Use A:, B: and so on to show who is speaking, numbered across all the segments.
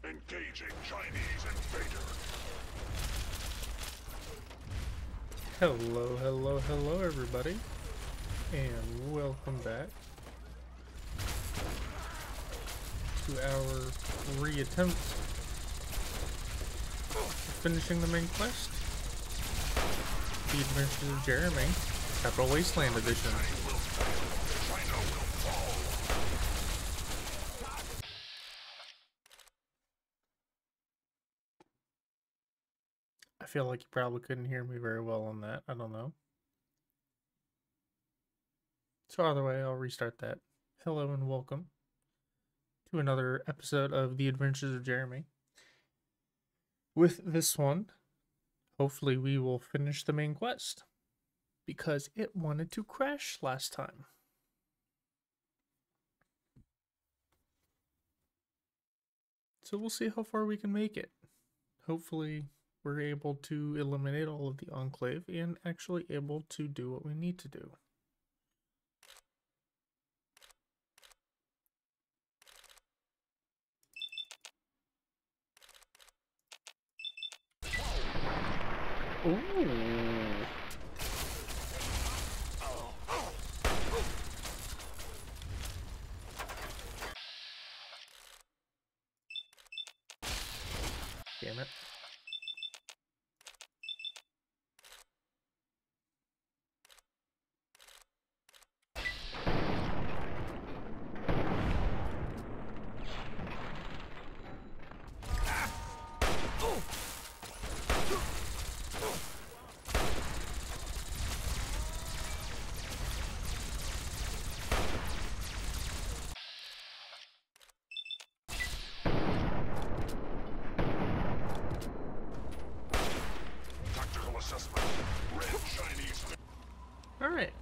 A: Engaging Chinese invader.
B: Hello, hello, hello, everybody, and welcome back to our reattempt finishing the main quest, The Adventures of Jeremy, Captial Wasteland Edition. I feel like you probably couldn't hear me very well on that. I don't know. So either way, I'll restart that. Hello and welcome to another episode of The Adventures of Jeremy. With this one, hopefully we will finish the main quest, because it wanted to crash last time. So we'll see how far we can make it. Hopefully we're able to eliminate all of the Enclave and actually able to do what we need to do. Ooh. Damn it.
A: Tactical assessment. Red Chinese.
B: Alright.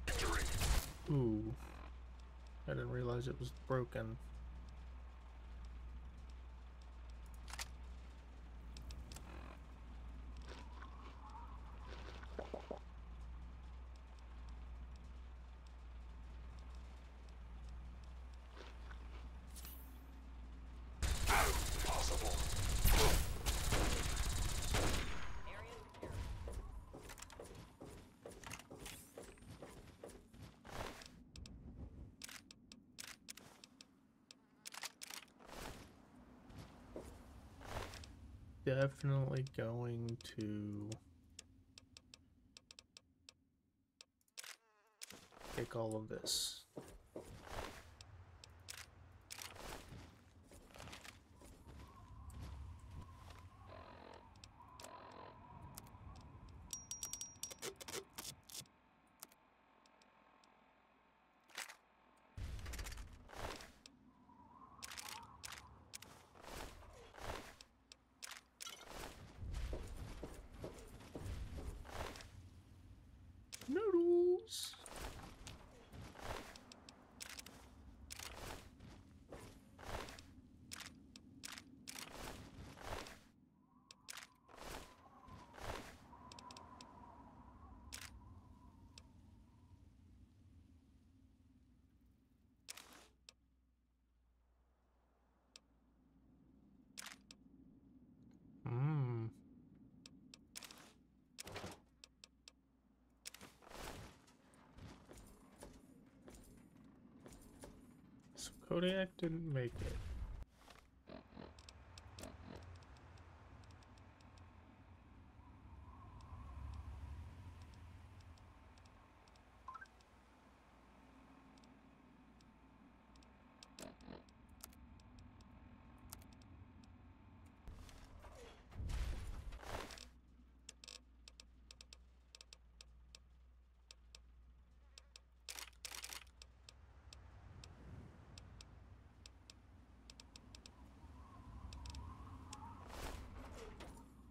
A: Victory.
B: Ooh. I didn't realize it was broken.
A: Possible.
B: Definitely going to take all of this. Noodles. So Kodiak didn't make it.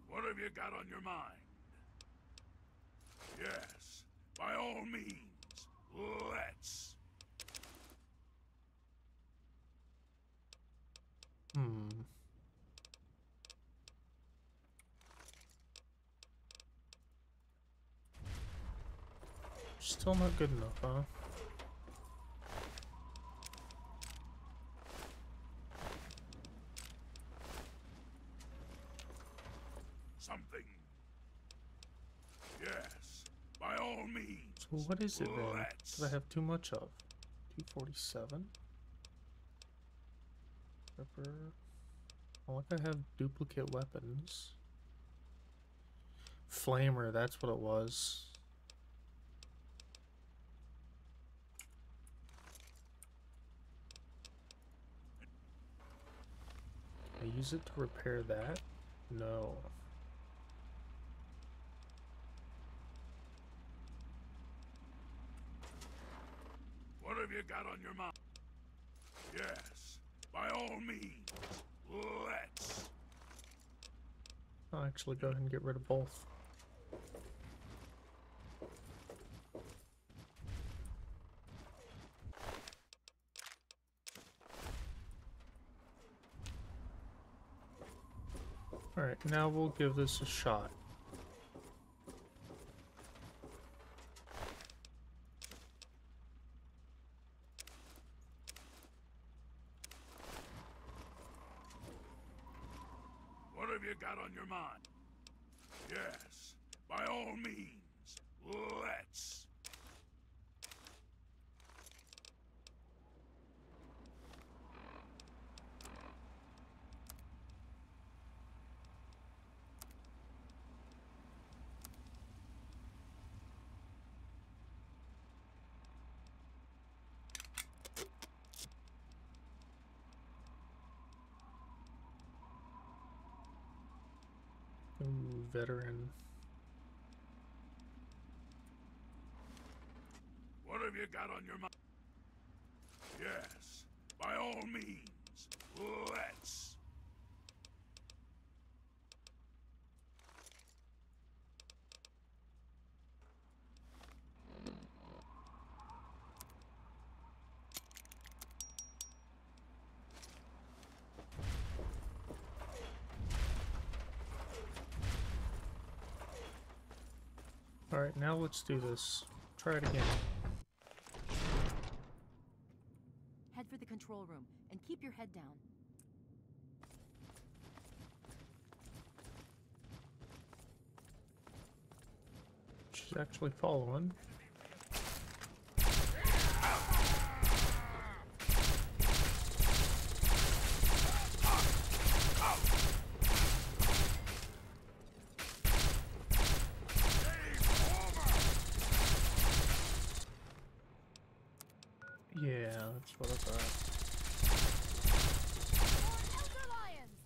A: What have you got on your mind? Yes, by all means, let's.
B: Still not good enough, huh?
A: Something. Yes, by all means.
B: So what is it then
A: Let's.
B: that I have too much of? 247? Ripper. I like I have duplicate weapons. Flamer, that's what it was. Can I use it to repair that? No.
A: What have you got on your mind? Yes, by all means. Let's.
B: I'll actually go ahead and get rid of both. Alright, now we'll give this a shot.
A: What have you got on your mind? Yes, by all means. Let's.
B: Ooh, veteran.
A: What have you got on your mind? Yes, by all means. Let's.
B: Alright, now let's do this. Try it again.
C: Head for the control room and keep your head down.
B: She's actually following. Yeah, that's what I thought.
C: Elder Lions!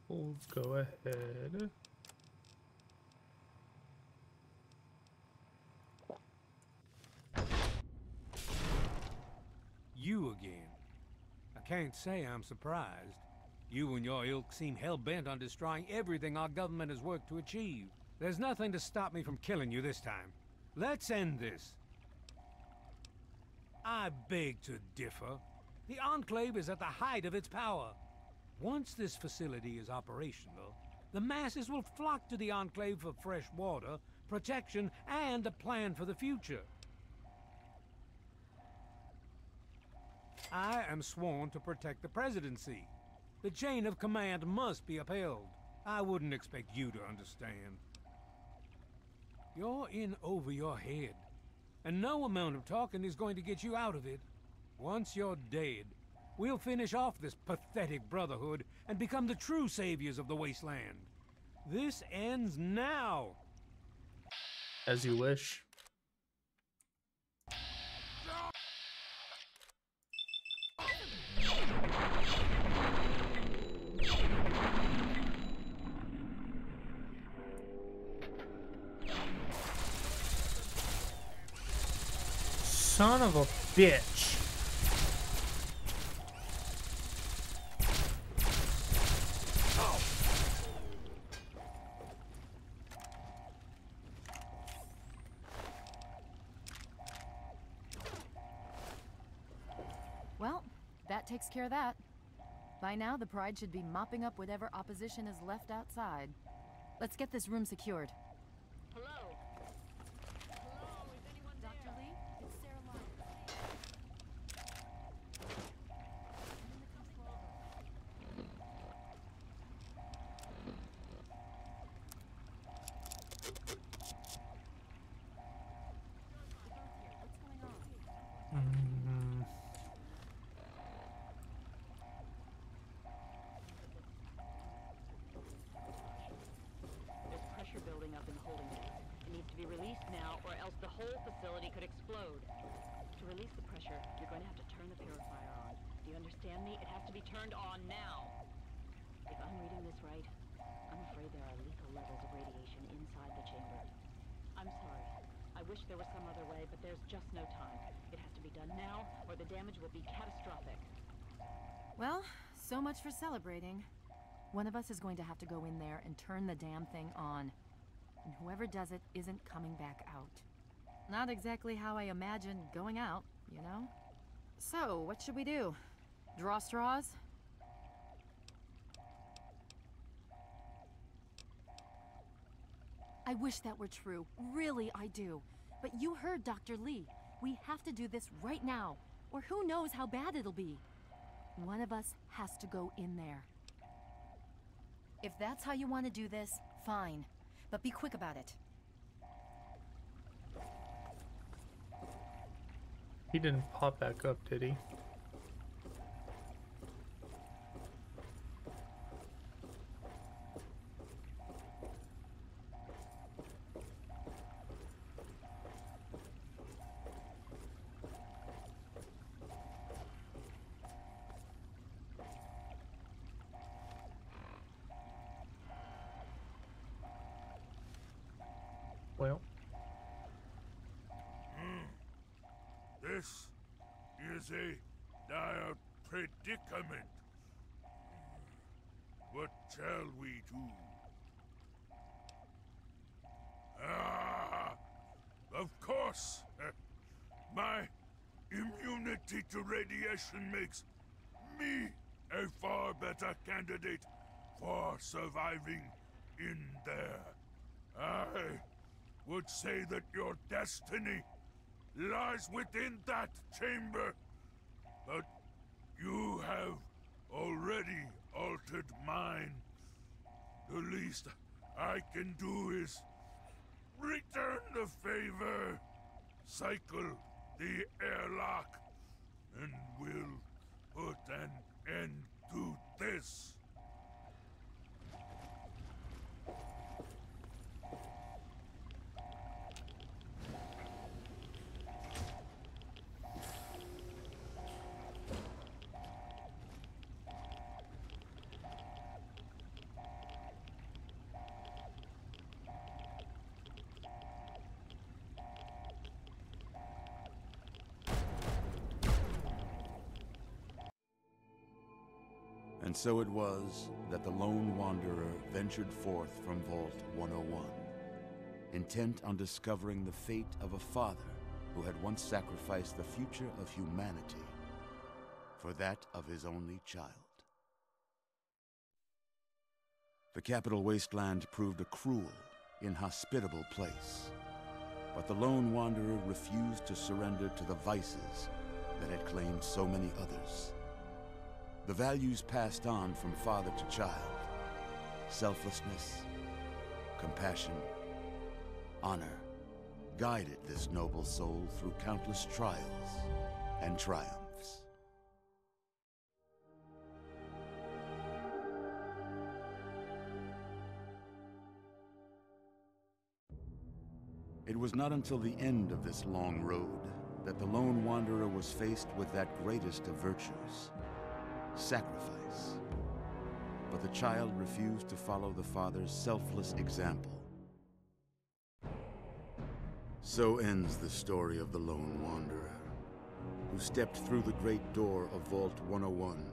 B: We'll go ahead.
D: You again. I can't say I'm surprised. You and your ilk seem hell-bent on destroying everything our government has worked to achieve. There's nothing to stop me from killing you this time. Let's end this. I beg to differ. The Enclave is at the height of its power. Once this facility is operational, the masses will flock to the Enclave for fresh water, protection, and a plan for the future. I am sworn to protect the presidency. The chain of command must be upheld. I wouldn't expect you to understand. You're in over your head, and no amount of talking is going to get you out of it. Once you're dead, we'll finish off this pathetic brotherhood and become the true saviors of the wasteland. This ends now.
B: As you wish. Son of a bitch.
C: Well, that takes care of that. By now, the Pride should be mopping up whatever opposition is left outside. Let's get this room secured.
E: Hello? Hello, is anyone there?
C: Dr. Lee, it's Sarah Lyons. I'm in the control room. What's going on?
E: There's pressure building up in the holding tank. It needs to be released now, or else the whole facility could explode. To release the pressure, you're going to have to turn the purifier on. Do you understand me? It has to be turned on now. If I'm reading this right, I'm afraid there are lethal levels of radiation inside the chamber. I'm sorry. I wish there was some other way, but there's just no time. It has to be done now, or the damage will be catastrophic.
C: Well, so much for celebrating. One of us is going to have to go in there and turn the damn thing on. And whoever does it isn't coming back out. Not exactly how I imagined going out, you know? So, what should we do? Draw straws? I wish that were true. Really, I do. But you heard Dr. Lee. We have to do this right now, or who knows how bad it'll be. One of us has to go in there. If that's how you want to do this, fine. But be quick about it.
B: He didn't pop back up, did he? Well,
A: This is a dire predicament. What shall we do? Ah, of course. My immunity to radiation makes me a far better candidate for surviving in there. I would say that your destiny lies within that chamber, but you have already altered mine. The least I can do is return the favor, cycle the airlock, and we'll put an end to this.
F: And so it was that the lone wanderer ventured forth from Vault 101, intent on discovering the fate of a father who had once sacrificed the future of humanity for that of his only child. The Captial Wasteland proved a cruel, inhospitable place, but the lone wanderer refused to surrender to the vices that had claimed so many others. The values passed on from father to child: selflessness, compassion, honor, guided this noble soul through countless trials and triumphs. It was not until the end of this long road that the lone wanderer was faced with that greatest of virtues: sacrifice. But the child refused to follow the father's selfless example. So ends the story of the lone wanderer. You stepped through the great door of Vault 101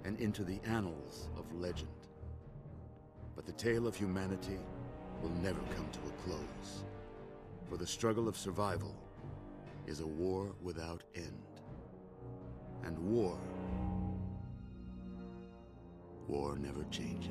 F: and into the annals of legend. But the tale of humanity will never come to a close. For the struggle of survival is a war without end. And war never changes.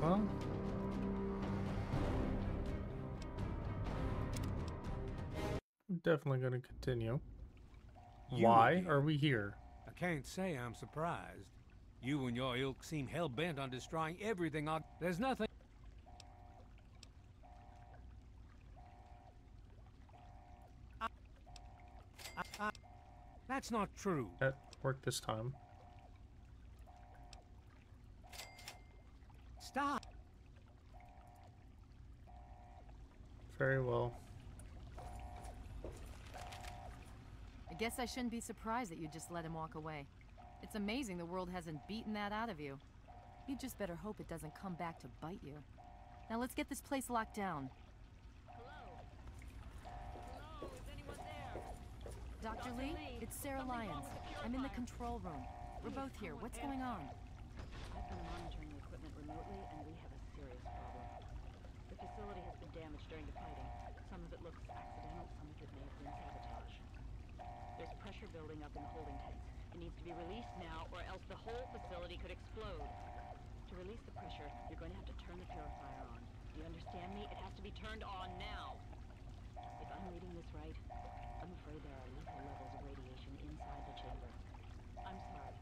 B: Well, I'm definitely going to continue.
D: You
B: Why
D: again.
B: are we here?
D: I can't say I'm surprised. You and your ilk seem hell-bent on destroying everything on... There's nothing... That's not true.
B: That worked this time.
D: Stop.
B: Very well.
C: I guess I shouldn't be surprised that you just let him walk away. It's amazing the world hasn't beaten that out of you. You just better hope it doesn't come back to bite you. Now let's get this place locked down.
E: Hello? Hello, is anyone there?
C: Dr. Lee, it's Sarah Lyons. I'm in the control room. We're both here. What's going on?
E: I've been monitoring the equipment remotely, and we have a serious problem. The facility has been damaged during the fighting. Some of it looks accidental, some of it may have been sabotage. There's pressure building up in the holding tanks. It needs to be released now, or else the whole facility could explode. To release the pressure, you're going to have to turn the purifier on. Do you understand me? It has to be turned on now. If I'm reading this right, I'm afraid there are lethal levels of radiation inside the chamber. I'm sorry.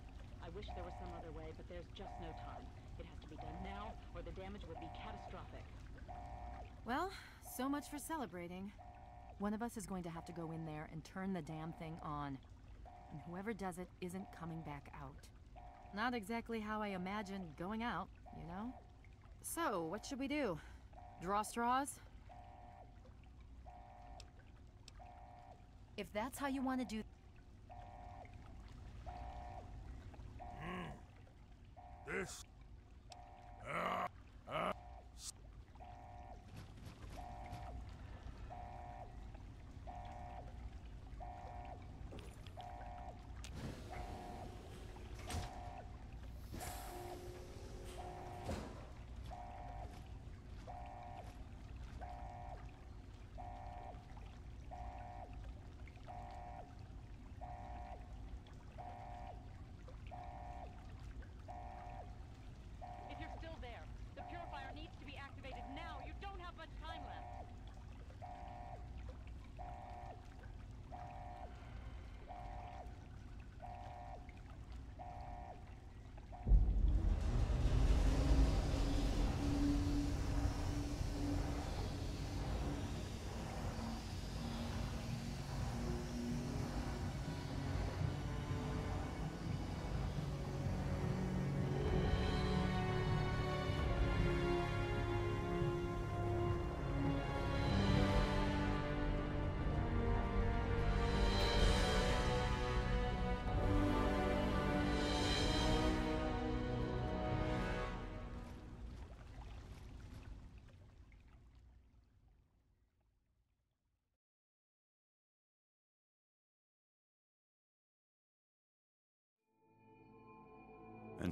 E: I wish there was some other way, but there's just no time. It has to be done now, or the damage would be catastrophic.
C: Well, so much for celebrating. One of us is going to have to go in there and turn the damn thing on. And whoever does it isn't coming back out. Not exactly how I imagined going out, you know? So, what should we do? Draw straws? If that's how you want to do...
A: This.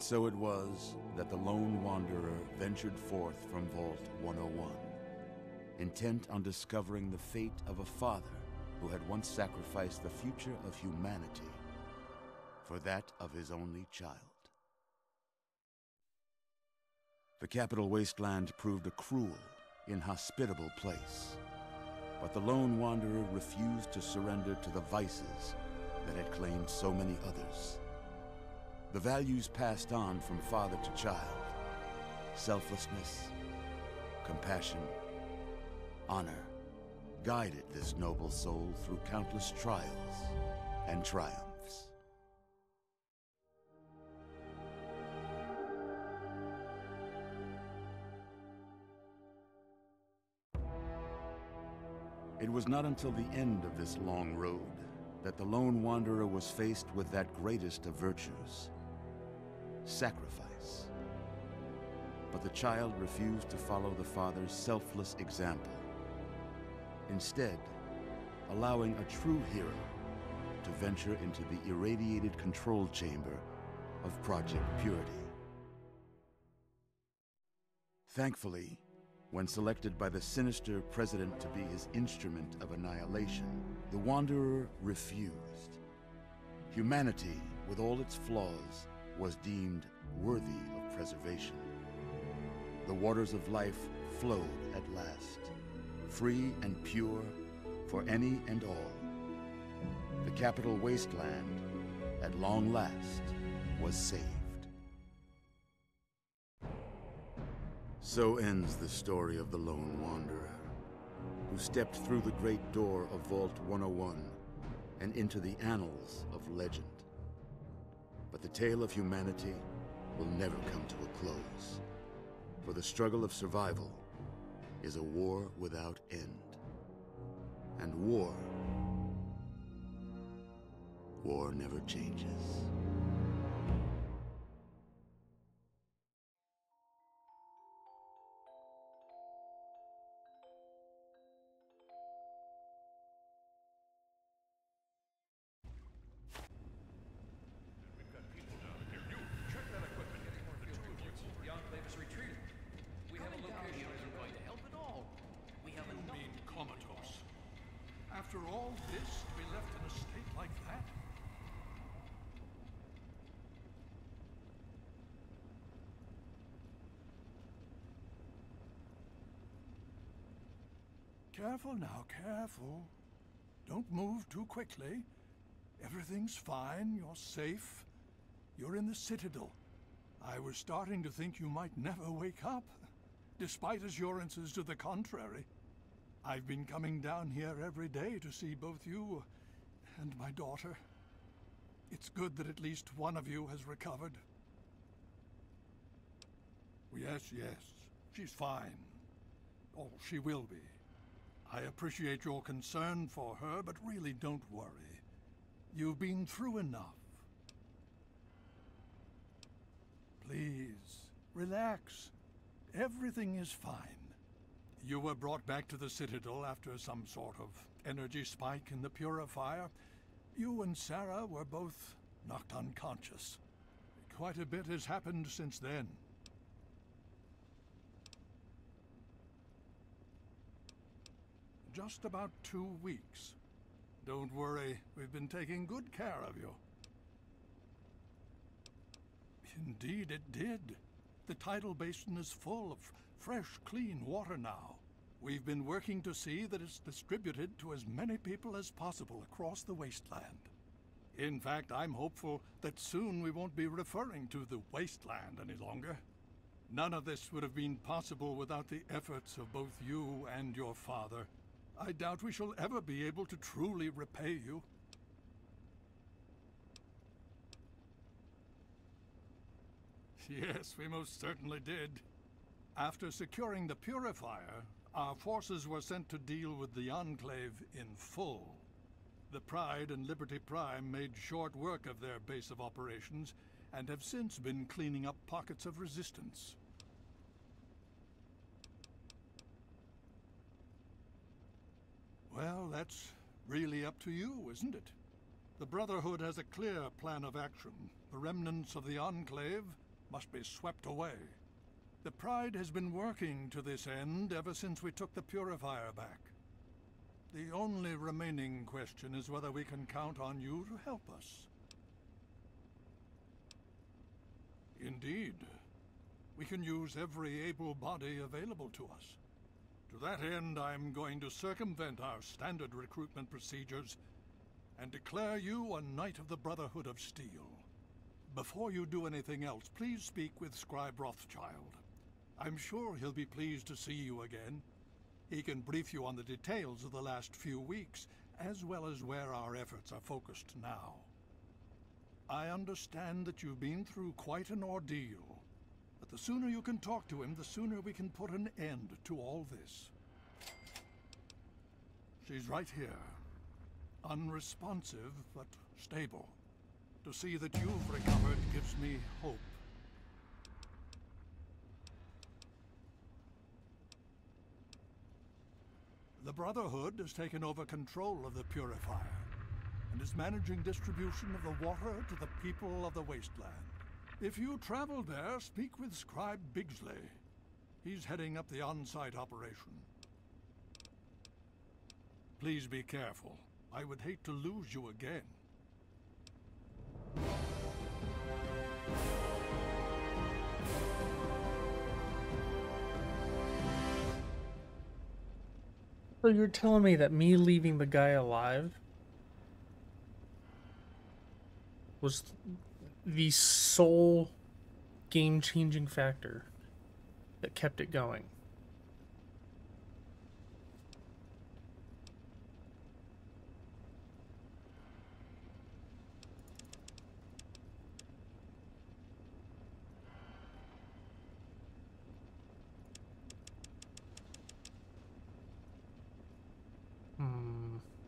F: And so it was that the lone wanderer ventured forth from Vault 101, intent on discovering the fate of a father who had once sacrificed the future of humanity for that of his only child. The Captial Wasteland proved a cruel, inhospitable place, but the lone wanderer refused to surrender to the vices that had claimed so many others. The values passed on from father to child: selflessness, compassion, honor, guided this noble soul through countless trials and triumphs. It was not until the end of this long road that the lone wanderer was faced with that greatest of virtues: sacrifice. But the child refused to follow the father's selfless example, instead allowing a true hero to venture into the irradiated control chamber of Project Purity. Thankfully, when selected by the sinister president to be his instrument of annihilation, the Wanderer refused. Humanity, with all its flaws, was deemed worthy of preservation. The waters of life flowed at last, free and pure for any and all. The Captial Wasteland, at long last, was saved. So ends the story of the lone wanderer, who stepped through the great door of Vault 101 and into the annals of legend. But the tale of humanity will never come to a close, for the struggle of survival is a war without end. And war never changes.
A: After all this, to be left in a state like that? Careful now, careful. Don't move too quickly. Everything's fine, you're safe. You're in the Citadel. I was starting to think you might never wake up, despite assurances to the contrary. I've been coming down here every day to see both you and my daughter. It's good that at least one of you has recovered. Yes, she's fine. Oh, she will be. I appreciate your concern for her, but really don't worry. You've been through enough. Please, relax. Everything is fine. You were brought back to the Citadel after some sort of energy spike in the purifier. You and Sarah were both knocked unconscious. Quite a bit has happened since then. Just about 2 weeks. Don't worry, we've been taking good care of you. Indeed, it did. The tidal basin is full of fresh, clean water now. We've been working to see that it's distributed to as many people as possible across the wasteland. In fact, I'm hopeful that soon we won't be referring to the wasteland any longer. None of this would have been possible without the efforts of both you and your father. I doubt we shall ever be able to truly repay you. Yes, we most certainly did. After securing the purifier, our forces were sent to deal with the Enclave in full. The Pride and Liberty Prime made short work of their base of operations and have since been cleaning up pockets of resistance. Well, that's really up to you, isn't it? The Brotherhood has a clear plan of action. The remnants of the Enclave must be swept away. The Pride has been working to this end ever since we took the Purifier back. The only remaining question is whether we can count on you to help us. Indeed. We can use every able body available to us. To that end, I'm going to circumvent our standard recruitment procedures and declare you a Knight of the Brotherhood of Steel. Before you do anything else, please speak with Scribe Rothschild. I'm sure he'll be pleased to see you again. He can brief you on the details of the last few weeks, as well as where our efforts are focused now. I understand that you've been through quite an ordeal, but the sooner you can talk to him, the sooner we can put an end to all this. She's right here. Unresponsive, but stable. To see that you've recovered gives me hope. The Brotherhood has taken over control of the Purifier and is managing distribution of the water to the people of the Wasteland. If you travel there, speak with Scribe Bigsley. He's heading up the on-site operation. Please be careful. I would hate to lose you again.
B: So you're telling me that me leaving the guy alive was the sole game-changing factor that kept it going?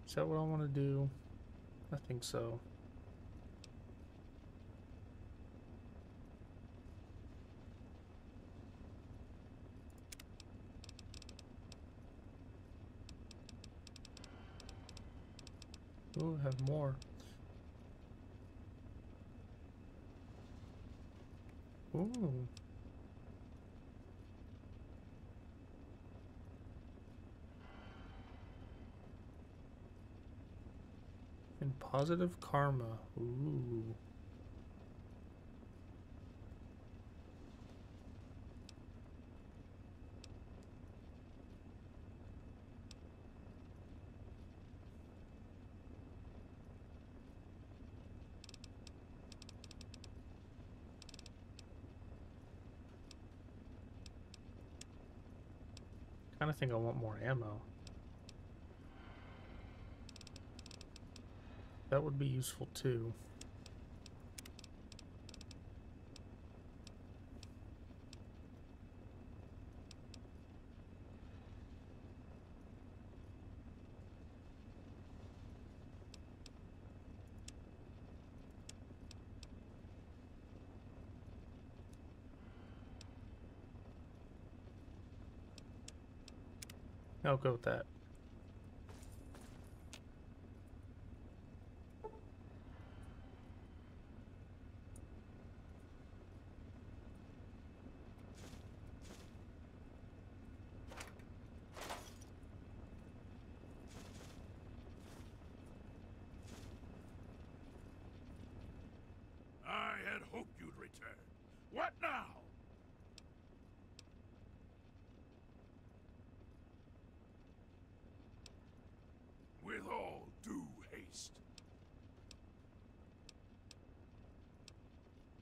B: Is that what I want to do? I think so. Ooh, have more. Ooh. And positive karma. Ooh. Kind of think I want more ammo. That would be useful too. I'll go with that.
G: I had hoped you'd return. What now? With all due haste.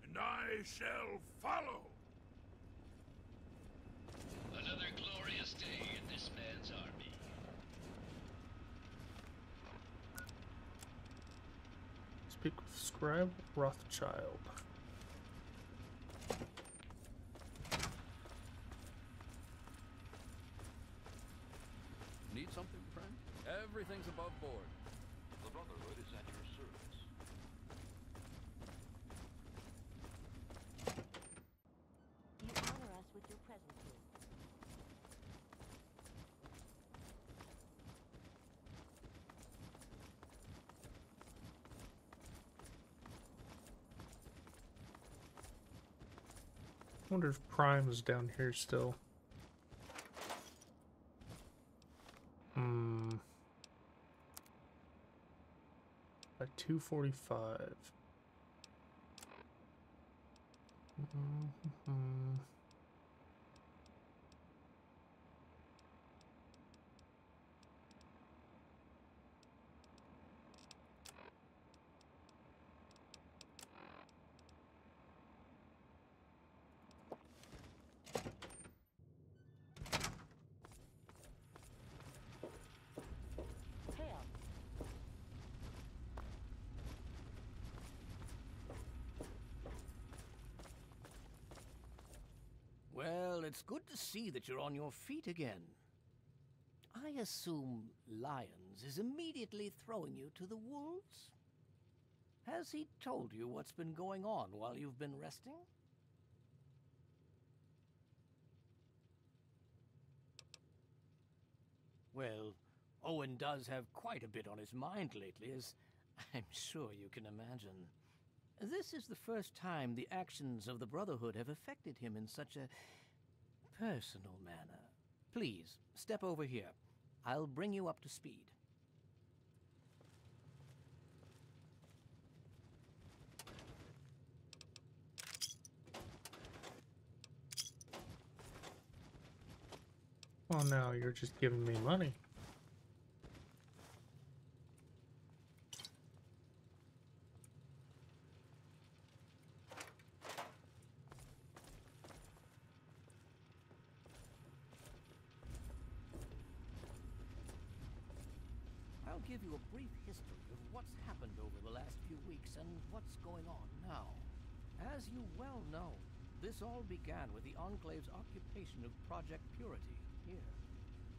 G: And I shall follow.
H: Another glorious day in this man's army.
B: Speak with Scribe Rothschild.
I: Need something, friend? Everything's above board. The Brotherhood is at your service.
E: You honor us with your presence here.
B: Wonder if Prime is down here still. At 2:45.
J: Well, it's good to see that you're on your feet again. I assume Lyons is immediately throwing you to the wolves? Has he told you what's been going on while you've been resting? Well, Owen does have quite a bit on his mind lately, as I'm sure you can imagine. This is the first time the actions of the Brotherhood have affected him in such a personal manner. Please, step over here. I'll bring you up to speed.
B: Well, now you're just giving me money.
J: I'll give you a brief history of what's happened over the last few weeks and what's going on now. As you well know, this all began with the Enclave's occupation of Project Purity here.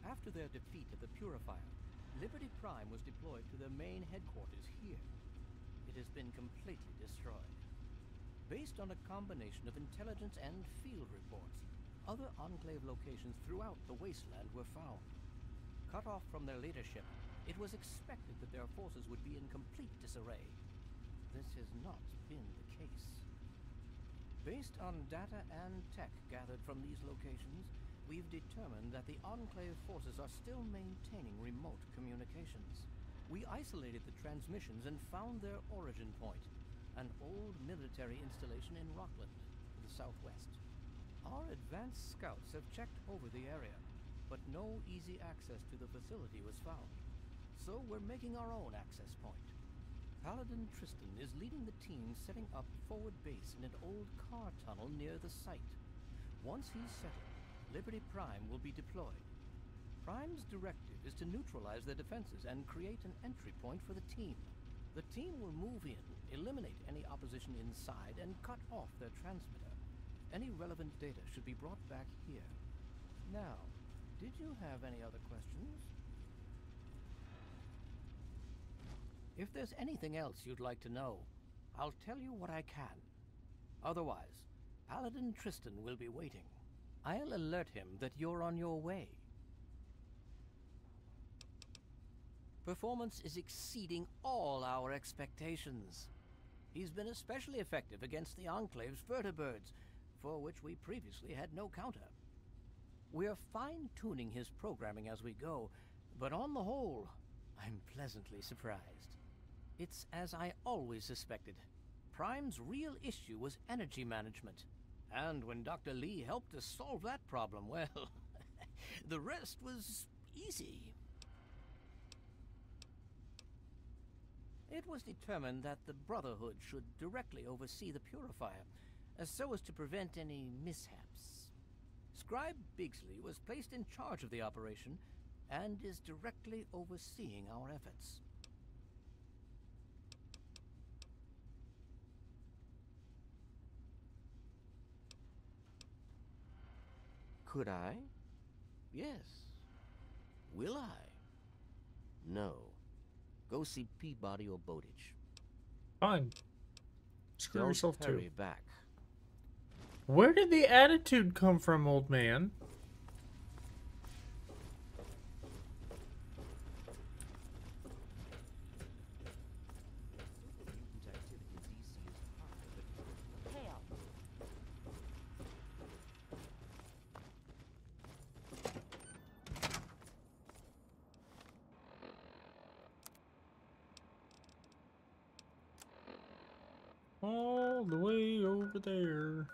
J: After their defeat at the Purifier, Liberty Prime was deployed to their main headquarters here. It has been completely destroyed. Based on a combination of intelligence and field reports, other Enclave locations throughout the Wasteland were found. Cut off from their leadership, it was expected that their forces would be in complete disarray. This has not been the case. Based on data and tech gathered from these locations, we've determined that the Enclave forces are still maintaining remote communications. We isolated the transmissions and found their origin point, an old military installation in Rockland, to the southwest. Our advanced scouts have checked over the area, but no easy access to the facility was found. So we're making our own access point. Paladin Tristan is leading the team setting up forward base in an old car tunnel near the site. Once he's settled, Liberty Prime will be deployed. Prime's directive is to neutralize their defenses and create an entry point for the team. The team will move in, eliminate any opposition inside, and cut off their transmitter. Any relevant data should be brought back here. Now, did you have any other questions? If there's anything else you'd like to know, I'll tell you what I can. Otherwise, Paladin Tristan will be waiting. I'll alert him that you're on your way. Performance is exceeding all our expectations. He's been especially effective against the Enclave's vertibirds, for which we previously had no counter. We're fine-tuning his programming as we go, but on the whole, I'm pleasantly surprised. It's as I always suspected. Prime's real issue was energy management. And when Dr. Lee helped us solve that problem, well, the rest was easy. It was determined that the Brotherhood should directly oversee the Purifier, so as to prevent any mishaps. Scribe Bigsley was placed in charge of the operation and is directly overseeing our efforts. Could I? Yes. Will I? No. Go see Peabody or Bowditch.
B: Fine. Screw
J: Don't
B: yourself too.
J: hurry back.
B: Where did the attitude come from, old man? all the way over there.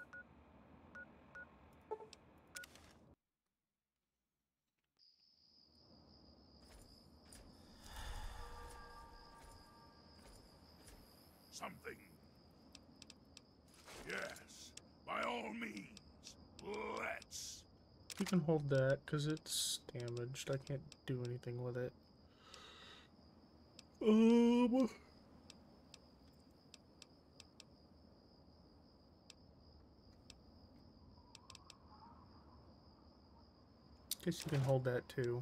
G: Something. Yes, by all means. Let's.
B: You can hold that because it's damaged. I can't do anything with it. Guess you can hold that too.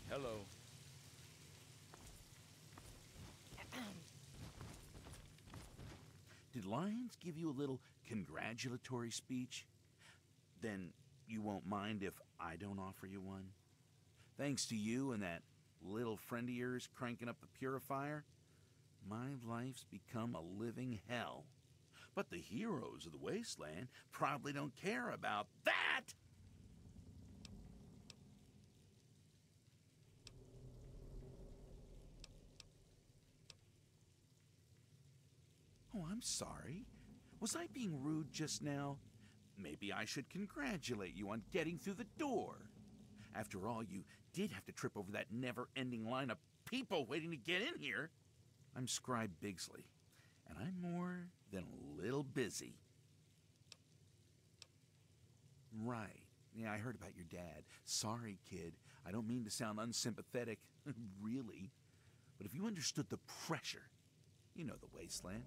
I: Hello.
K: Did Lyons give you a little congratulatory speech? Then you won't mind if I don't offer you one? Thanks to you and that little friend of yours cranking up the purifier, my life's become a living hell. But the heroes of the wasteland probably don't care about that! Oh, I'm sorry. Was I being rude just now? Maybe I should congratulate you on getting through the door. After all, you did have to trip over that never-ending line of people waiting to get in here. I'm Scribe Bigsley, and I'm more than a little busy. Right. Yeah, I heard about your dad. Sorry, kid. I don't mean to sound unsympathetic, really. But if you understood the pressure, you know the wasteland.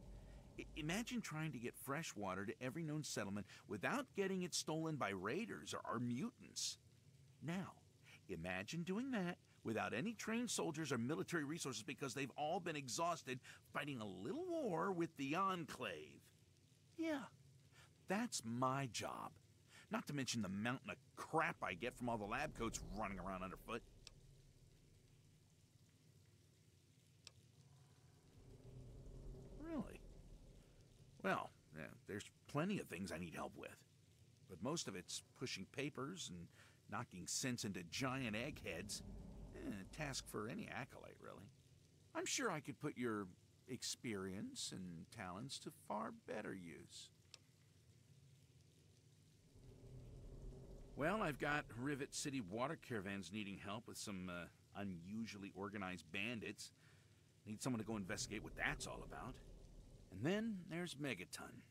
K: Imagine trying to get fresh water to every known settlement without getting it stolen by raiders or mutants. Now, imagine doing that without any trained soldiers or military resources because they've all been exhausted fighting a little war with the Enclave. Yeah, that's my job. Not to mention the mountain of crap I get from all the lab coats running around underfoot. Really? Well, yeah, there's plenty of things I need help with. But most of it's pushing papers and knocking sense into giant eggheads. A task for any acolyte, really. I'm sure I could put your experience and talents to far better use. Well, I've got Rivet City water caravans needing help with some unusually organized bandits. Need someone to go investigate what that's all about. And then there's Megaton.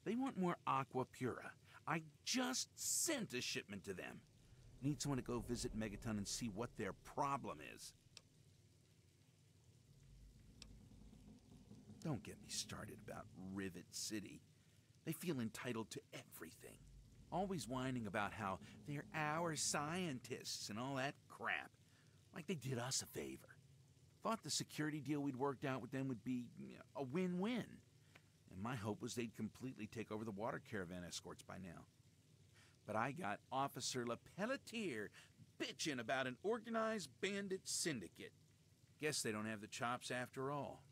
K: They want more Aqua Pura. I just sent a shipment to them. Need someone to go visit Megaton and see what their problem is. Don't get me started about Rivet City. They feel entitled to everything. Always whining about how they're our scientists and all that crap. Like they did us a favor. Thought the security deal we'd worked out with them would be a win-win. And my hope was they'd completely take over the water caravan escorts by now. But I got Officer LePelletier bitching about an organized bandit syndicate. Guess they don't have the chops after all.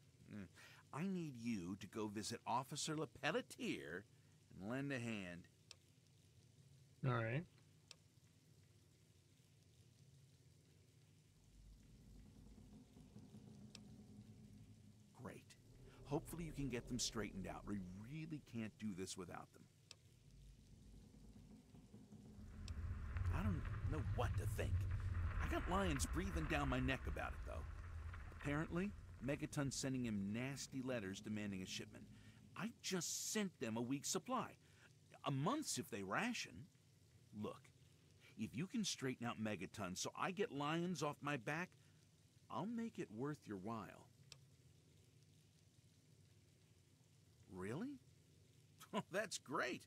K: I need you to go visit Officer LePelletier and lend a hand.
B: All right.
K: Great. Hopefully you can get them straightened out. We really can't do this without them. I don't know what to think. I got lions breathing down my neck about it, though. Apparently, Megaton's sending him nasty letters demanding a shipment. I just sent them a week's supply. A month's if they ration. Look, if you can straighten out Megaton so I get lions off my back, I'll make it worth your while. Really? Oh, that's great.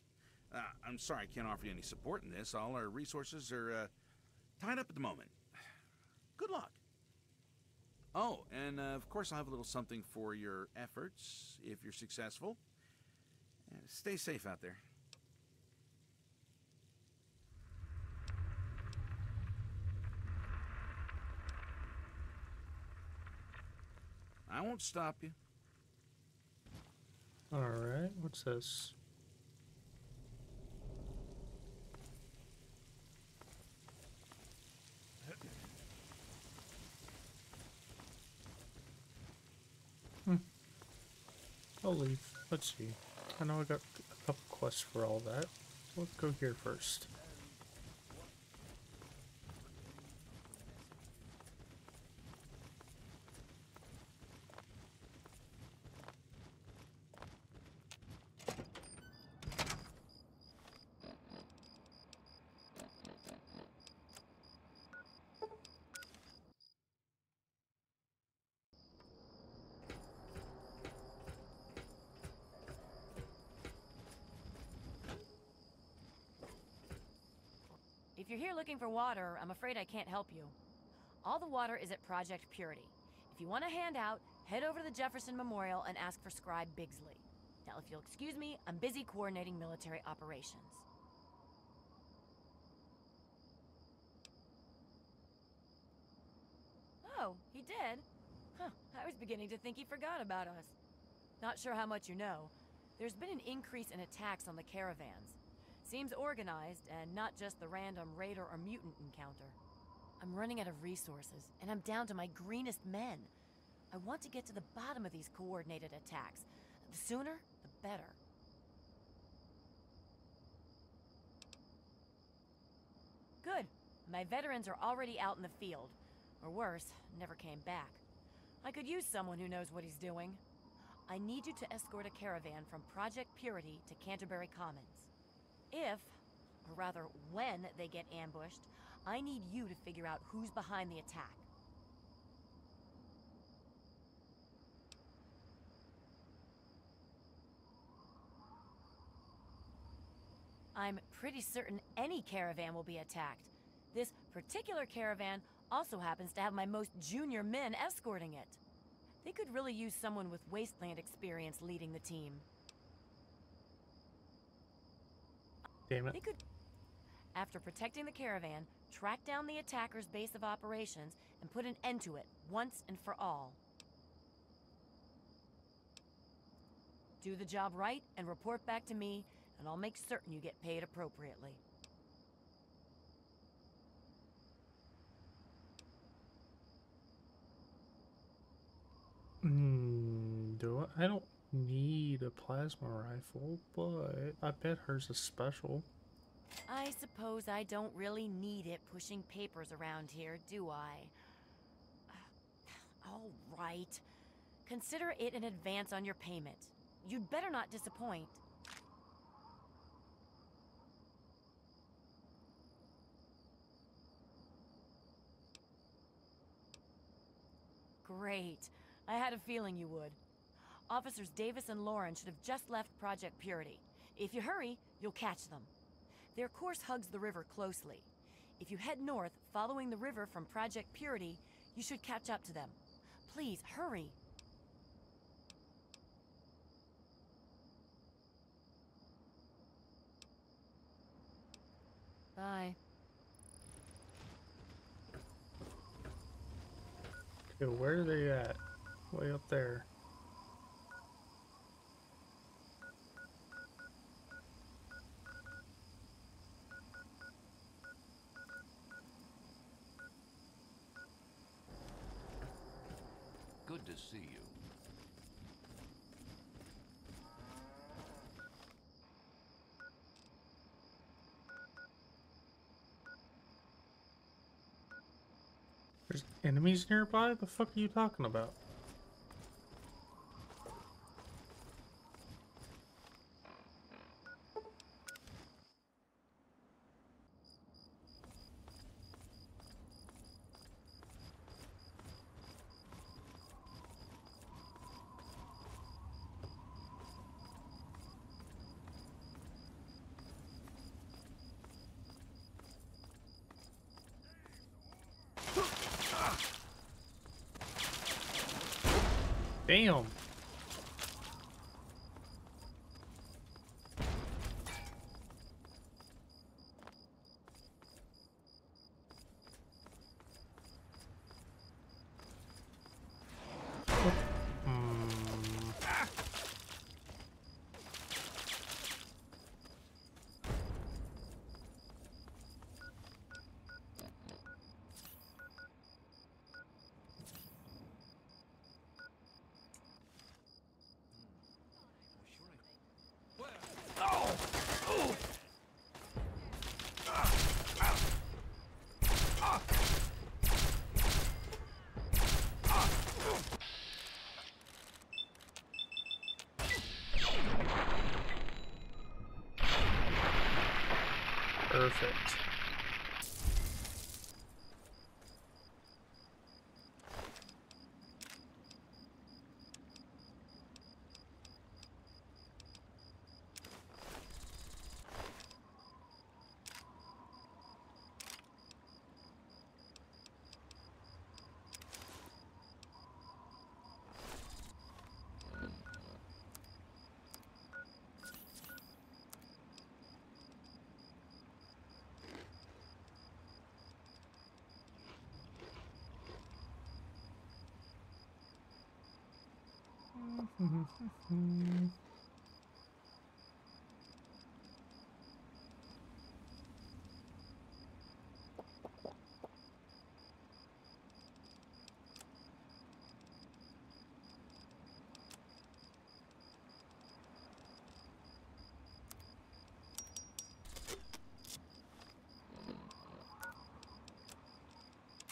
K: I'm sorry I can't offer you any support in this. All our resources are tied up at the moment. Good luck. Oh, and of course I'll have a little something for your efforts if you're successful. Stay safe out there. I won't stop you.
B: Alright, what's this? I'll leave. Let's see. I know I got a couple quests for all that. Let's go here first.
C: If you're here looking for water, I'm afraid I can't help you. All the water is at Project Purity. If you want a handout, head over to the Jefferson Memorial and ask for Scribe Bigsley. Now, if you'll excuse me, I'm busy coordinating military operations. Oh, he did? Huh, I was beginning to think he forgot about us. Not sure how much you know. There's been an increase in attacks on the caravans. Seems organized, and not just the random raider or mutant encounter. I'm running out of resources, and I'm down to my greenest men. I want to get to the bottom of these coordinated attacks. The sooner, the better. Good. My veterans are already out in the field. Or worse, never came back. I could use someone who knows what he's doing. I need you to escort a caravan from Project Purity to Canterbury Commons. If, or rather when, they get ambushed, I need you to figure out who's behind the attack. I'm pretty certain any caravan will be attacked. This particular caravan also happens to have my most junior men escorting it. They could really use someone with Wasteland experience leading the team.
B: Damn it.
C: They could, after protecting the caravan, track down the attacker's base of operations and put an end to it once and for all. Do the job right and report back to me, and I'll make certain you get paid appropriately.
B: I don't need a plasma rifle, but I bet hers is special.
C: I suppose I don't really need it pushing papers around here, do I? All right. Consider it an advance on your payment. You'd better not disappoint. Great. I had a feeling you would. Officers Davis and Lauren should have just left Project Purity. If you hurry, you'll catch them. Their course hugs the river closely. If you head north, following the river from Project Purity, you should catch up to them. Please, hurry. Bye.
B: Okay, where are they at? Way up there.
I: Good to see you.
B: There's enemies nearby? The fuck are you talking about? Damn. Perfect.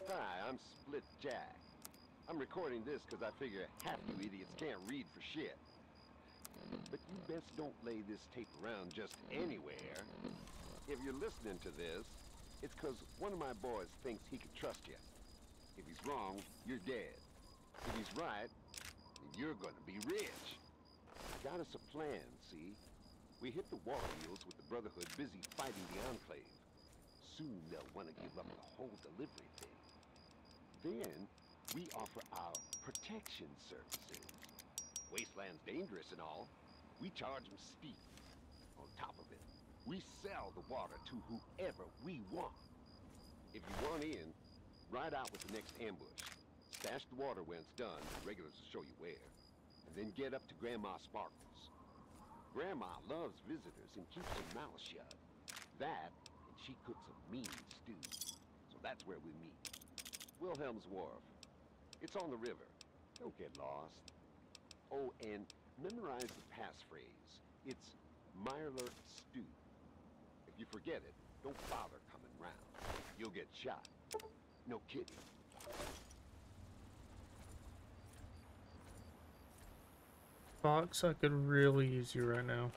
L: Hi, I'm Split Jack. I'm recording this because I figure half you idiots can't read for shit. But you best don't lay this tape around just anywhere. If you're listening to this, it's because one of my boys thinks he can trust you. If he's wrong, you're dead. If he's right, then you're gonna be rich. Got us a plan, see? We hit the water wheels with the Brotherhood busy fighting the Enclave. Soon they'll want to give up the whole delivery thing. Then, we offer our protection services. Wasteland's dangerous and all. We charge them steep. On top of it, we sell the water to whoever we want. If you want in, ride out with the next ambush. Stash the water when it's done, the regulars will show you where. And then get up to Grandma Sparkles. Grandma loves visitors and keeps her mouth shut. That, and she cooks a mean stew. So that's where we meet. Wilhelm's Wharf. It's on the river. Don't get lost. Oh, and memorize the passphrase. It's Mirelurk Stew. If you forget it, don't bother coming round. You'll get shot. No kidding.
B: Fox, I could really use you right now.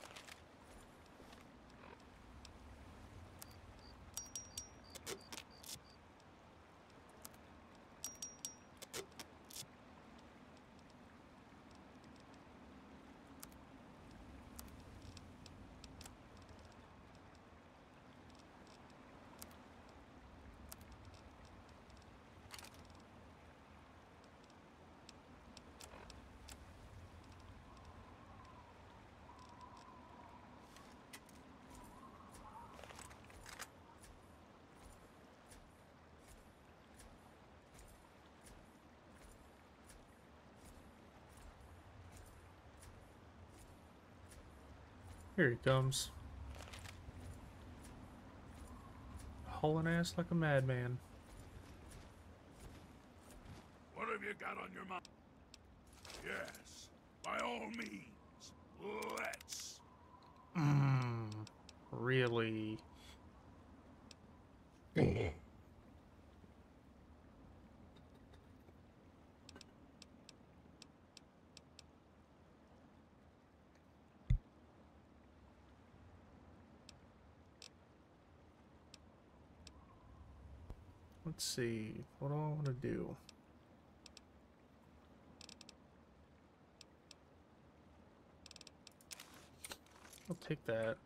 B: Here he comes. Hauling ass like a madman.
G: What have you got on your mind? Yes, by all means, let's.
B: Really? Let's see. What do I want to do? I'll take that.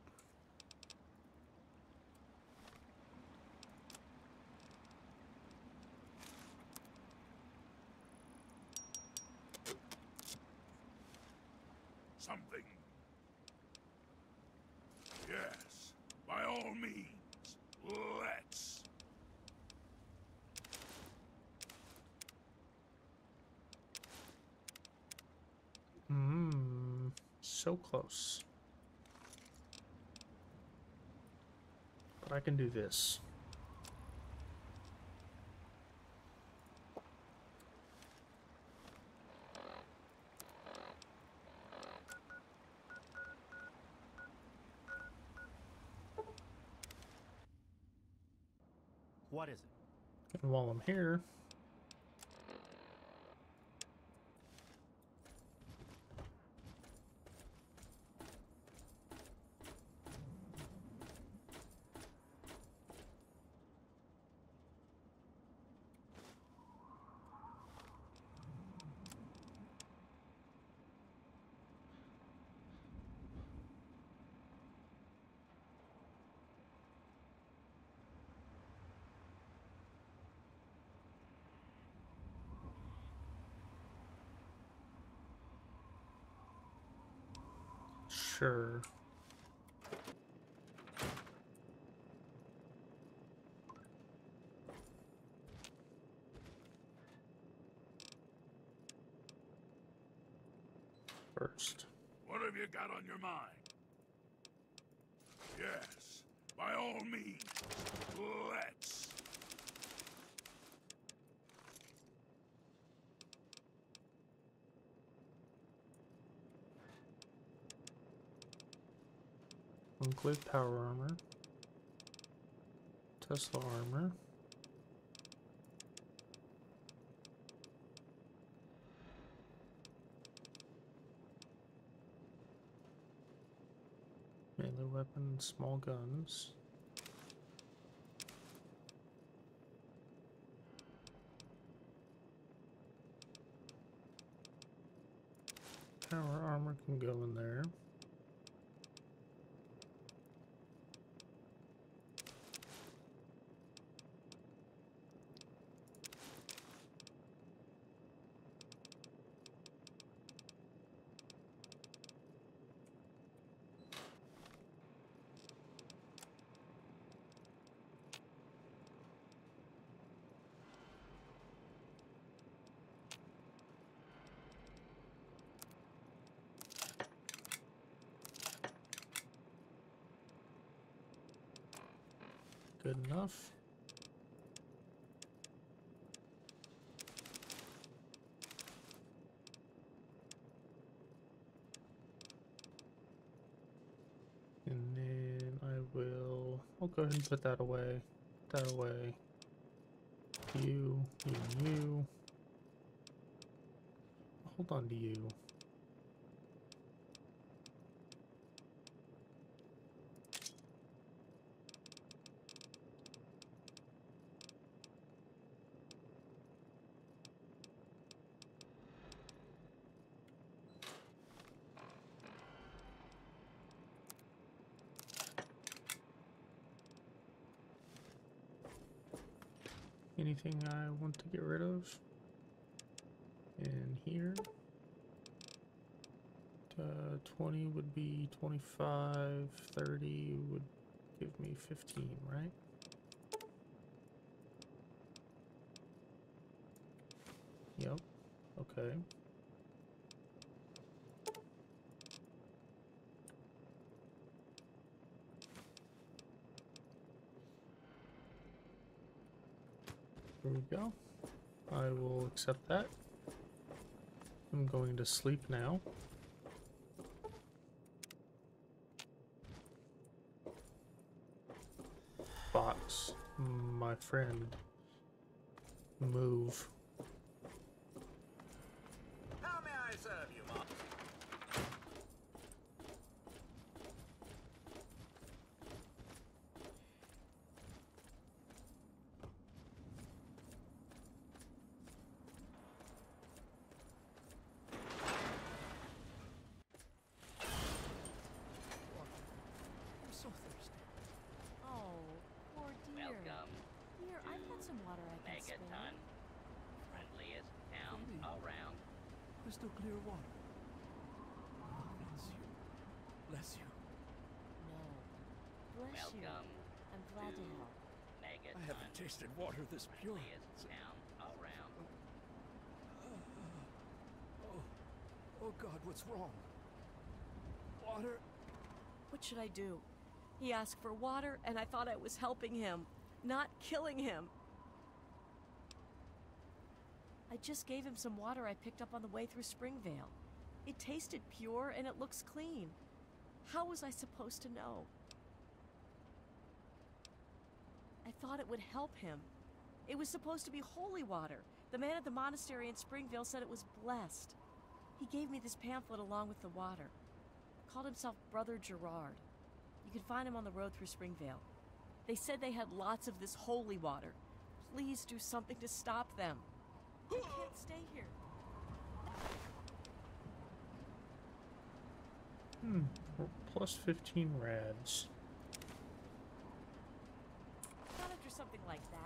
G: Something. Yes, by all means, let's.
B: So close. But I can do this.
M: What is it?
B: And while I'm here, sure. First.
G: What have you got on your mind? Yes, by all means, let's.
B: Enclave power armor. Tesla armor. Melee weapon, small guns. Power armor can go in there. Good enough. And then I'll go ahead and put that away. That away. You. Hold on to you. Anything I want to get rid of? In here. 20 would be 25, 30 would give me 15, right? Yep. Okay. There we go. I will accept that. I'm going to sleep now. Box, my friend, move.
M: How may I serve you, Mark?
J: I'm so thirsty.
C: Oh, poor dear.
E: Welcome.
C: Here, I've got some water I can spare.
E: Megaton. Friendliest town
J: Baby.
E: around.
J: Crystal clear water. Oh, bless you. Bless you.
C: No. Bless you.
E: Welcome.
C: I'm glad to help.
E: Megaton.
J: I haven't tasted water this pure.
E: Friendliest town around.
J: Oh God, what's wrong? Water?
N: What should I do? He asked for water, and I thought I was helping him, not killing him. I just gave him some water I picked up on the way through Springvale. It tasted pure, and it looks clean. How was I supposed to know? I thought it would help him. It was supposed to be holy water. The man at the monastery in Springvale said it was blessed. He gave me this pamphlet along with the water. Called himself Brother Gerard. You can find him on the road through Springvale. They said they had lots of this holy water. Please do something to stop them. I can't stay here.
B: We're plus 15 rads.
N: Not after something like that.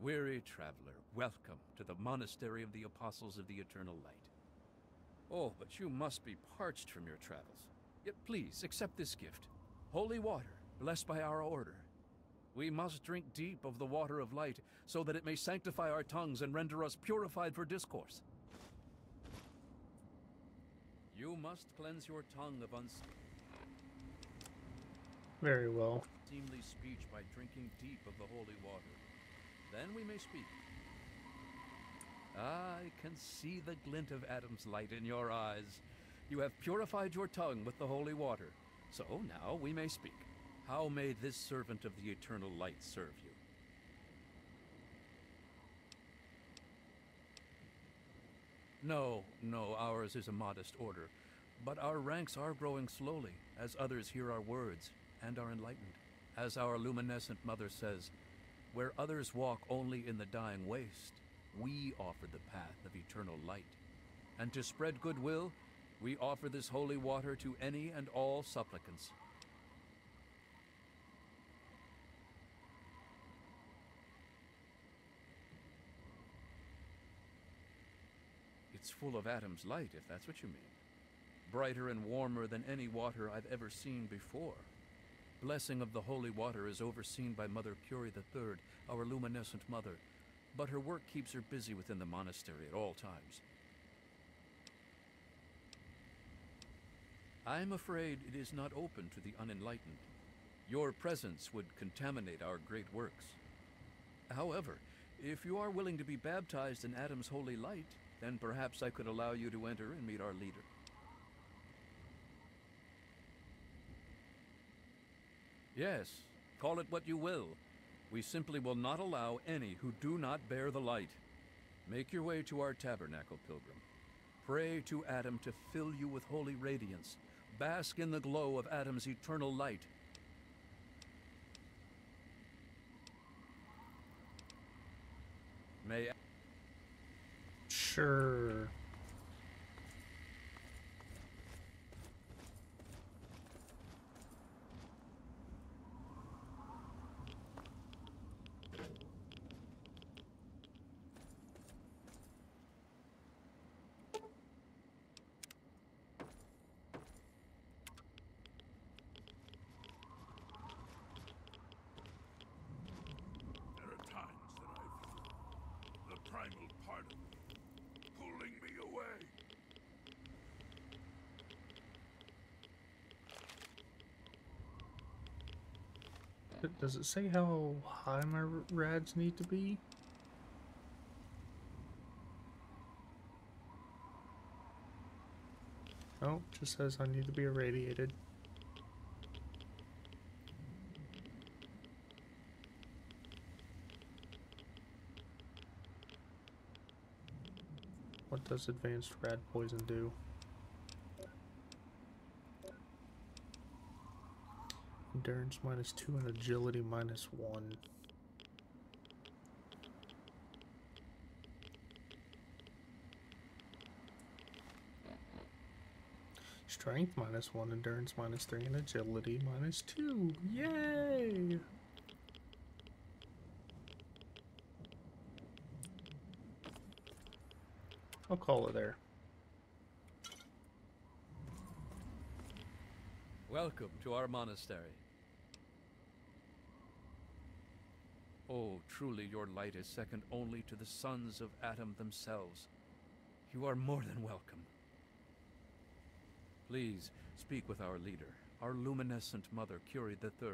I: Weary traveler, welcome to the Monastery of the Apostles of the Eternal Light. Oh, but you must be parched from your travels. Yet please, accept this gift. Holy water, blessed by our order. We must drink deep of the water of light, so that it may sanctify our tongues and render us purified for discourse. You must cleanse your tongue of
B: Very well.
I: unseemly speech by drinking deep of the holy water. Then we may speak. I can see the glint of Adam's light in your eyes. You have purified your tongue with the holy water. So now we may speak. How may this servant of the eternal light serve you? No, ours is a modest order. But our ranks are growing slowly, as others hear our words and are enlightened. As our luminescent mother says, where others walk only in the dying waste, we offer the path of eternal light. And to spread goodwill, we offer this holy water to any and all supplicants. It's full of Adam's light, if that's what you mean. Brighter and warmer than any water I've ever seen before. Blessing of the holy water is overseen by Mother Curie III, our luminescent mother, but her work keeps her busy within the monastery at all times. I'm afraid it is not open to the unenlightened. Your presence would contaminate our great works. However, if you are willing to be baptized in Adam's holy light, then perhaps I could allow you to enter and meet our leader. Yes, call it what you will. We simply will not allow any who do not bear the light. Make your way to our tabernacle, pilgrim. Pray to Adam to fill you with holy radiance. Bask in the glow of Adam's eternal light. May...
B: Sure. Does it say how high my rads need to be? Oh, it just says I need to be irradiated. What does advanced rad poison do? Endurance -2 and agility -1. Strength -1, endurance -3, and agility -2. Yay! I'll call it there.
I: Welcome to our monastery. Oh, truly your light is second only to the sons of Adam themselves. You are more than welcome. Please, speak with our leader, our luminescent mother, Curie III.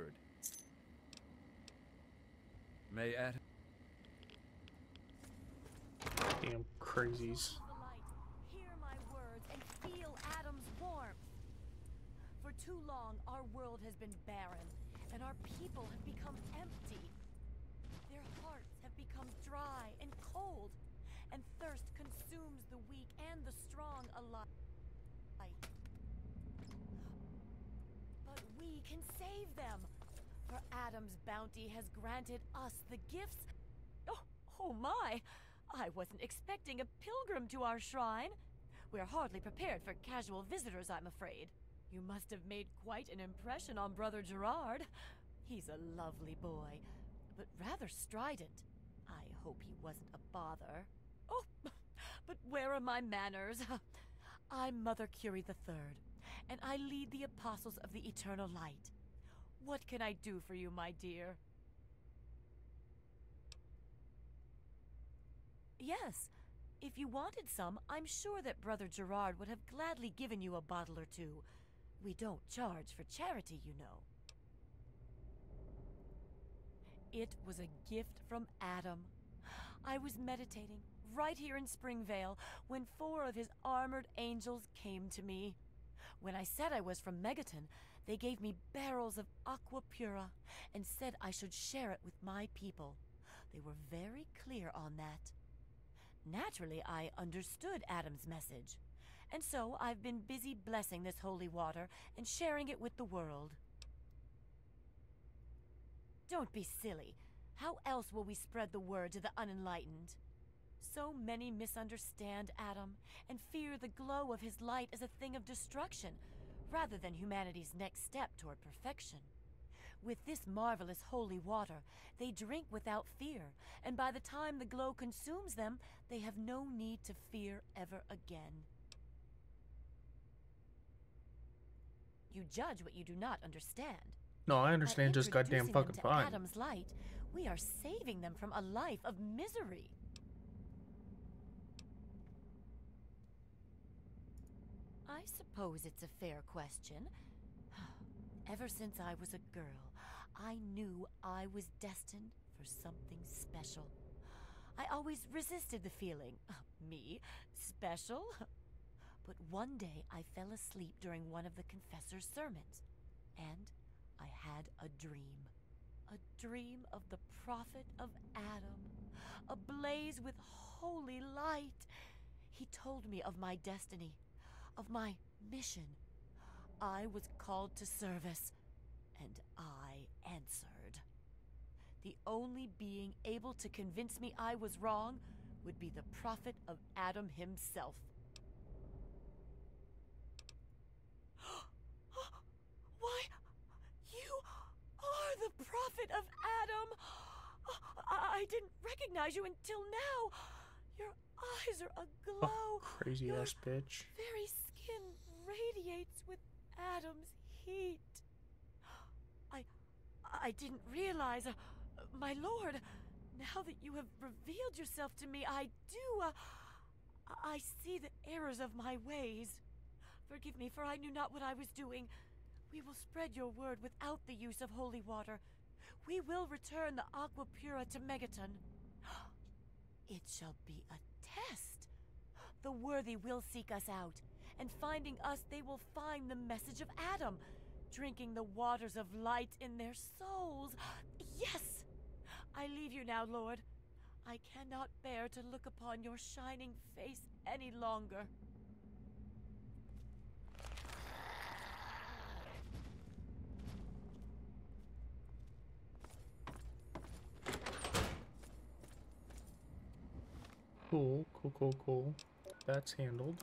I: May Adam...
B: Damn crazies.
N: Hear my words and feel Adam's warmth. For too long, our world has been barren, and our people have become empty. Their hearts have become dry and cold, and thirst consumes the weak and the strong alike. But we can save them, for Adam's bounty has granted us the gifts. Oh my! I wasn't expecting a pilgrim to our shrine. We're hardly prepared for casual visitors, I'm afraid. You must have made quite an impression on Brother Gerard. He's a lovely boy, but rather strident. I hope he wasn't a bother. Oh, but where are my manners? I'm Mother Curie III, and I lead the Apostles of the Eternal Light. What can I do for you, my dear? Yes, if you wanted some, I'm sure that Brother Gerard would have gladly given you a bottle or two. We don't charge for charity, you know. It was a gift from Adam. I was meditating right here in Springvale when 4 of his armored angels came to me. When I said I was from Megaton, they gave me barrels of aqua pura and said I should share it with my people. They were very clear on that. Naturally, I understood Adam's message, and so I've been busy blessing this holy water and sharing it with the world. Don't be silly. How else will we spread the word to the unenlightened? So many misunderstand Adam and fear the glow of his light as a thing of destruction, rather than humanity's next step toward perfection. With this marvelous holy water, they drink without fear, and by the time the glow consumes them, they have no need to fear ever again. You judge what you do not understand.
B: No, I understand just goddamn fucking
N: to
B: fine.
N: Adam's light, we are saving them from a life of misery. I suppose it's a fair question. Ever since I was a girl, I knew I was destined for something special. I always resisted the feeling, me, special. But one day I fell asleep during one of the confessor's sermons, and I had a dream. A dream of the prophet of Adam, ablaze with holy light. He told me of my destiny, of my mission. I was called to service, and I answered. The only being able to convince me I was wrong would be the prophet of Adam himself. Why, you are the prophet of Adam! I didn't recognize you until now. Your eyes are aglow.
B: Oh, crazy ass bitch.
N: Very skin radiates with Adam's heat. I didn't realize, my lord, now that you have revealed yourself to me, I see the errors of my ways. Forgive me, for I knew not what I was doing. We will spread your word without the use of holy water. We will return the aqua pura to Megaton. It shall be a test. The worthy will seek us out, and finding us, they will find the message of Adam, drinking the waters of light in their souls. Yes! I leave you now, Lord. I cannot bear to look upon your shining face any longer.
B: Cool. That's handled.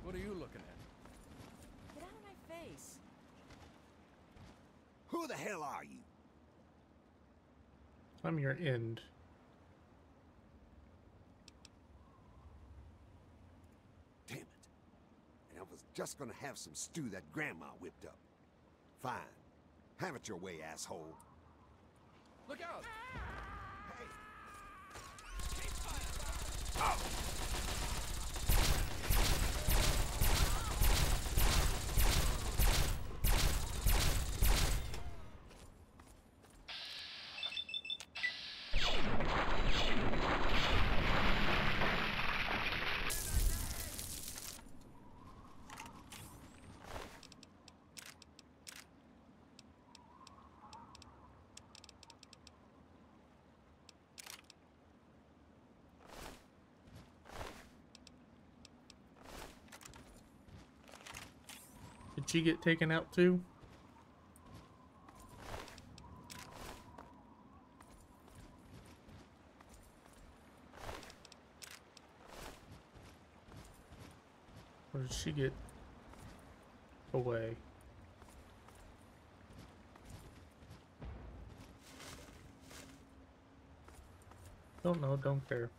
I: What are you looking at?
N: Get out of my face.
K: Who the hell are you?
B: I'm your end.
L: just gonna have some stew that Grandma whipped up. Fine. Have it your way, asshole.
I: Look out!
B: Did she get taken out too? Or did she get away? Don't know, don't care.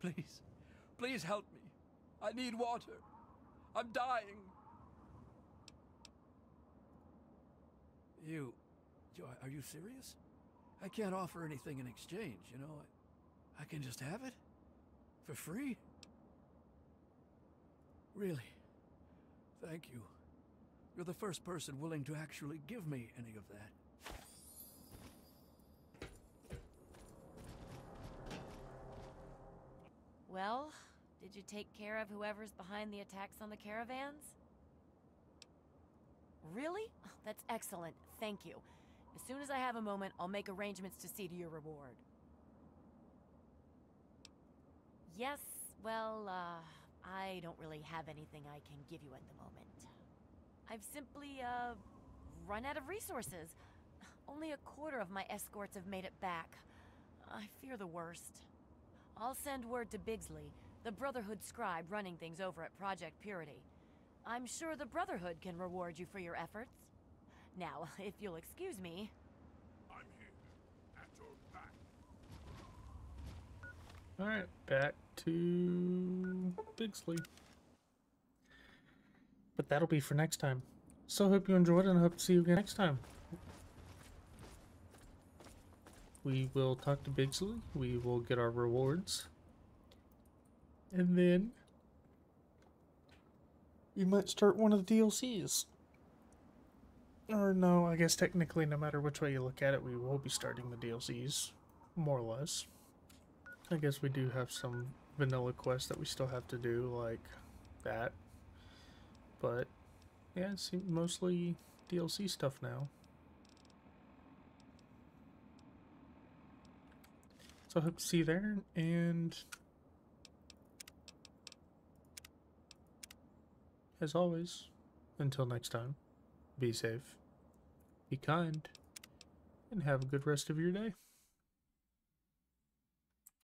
I: Please, please help me. I need water. I'm dying. Are you serious? I can't offer anything in exchange, you know. I can just have it? For free? Really? Thank you. You're the first person willing to actually give me any of that.
C: Well, did you take care of whoever's behind the attacks on the caravans? Really? Oh, that's excellent. Thank you. As soon as I have a moment, I'll make arrangements to see to your reward. Yes, well, I don't really have anything I can give you at the moment. I've simply, run out of resources. Only a quarter of my escorts have made it back. I fear the worst. I'll send word to Bigsley, the Brotherhood scribe running things over at Project Purity. I'm sure the Brotherhood can reward you for your efforts. Now, if you'll excuse me...
G: I'm here, at your back.
B: Alright, back to Bigsley. But that'll be for next time. So hope you enjoyed and I hope to see you again next time. We will talk to Bigsley, we will get our rewards, and then we might start one of the DLCs. Or no, I guess technically no matter which way you look at it, we will be starting the DLCs, more or less. I guess we do have some vanilla quests that we still have to do, like that. But yeah, it's mostly DLC stuff now. So I hope to see you there, and as always, until next time, be safe, be kind, and have a good rest of your day.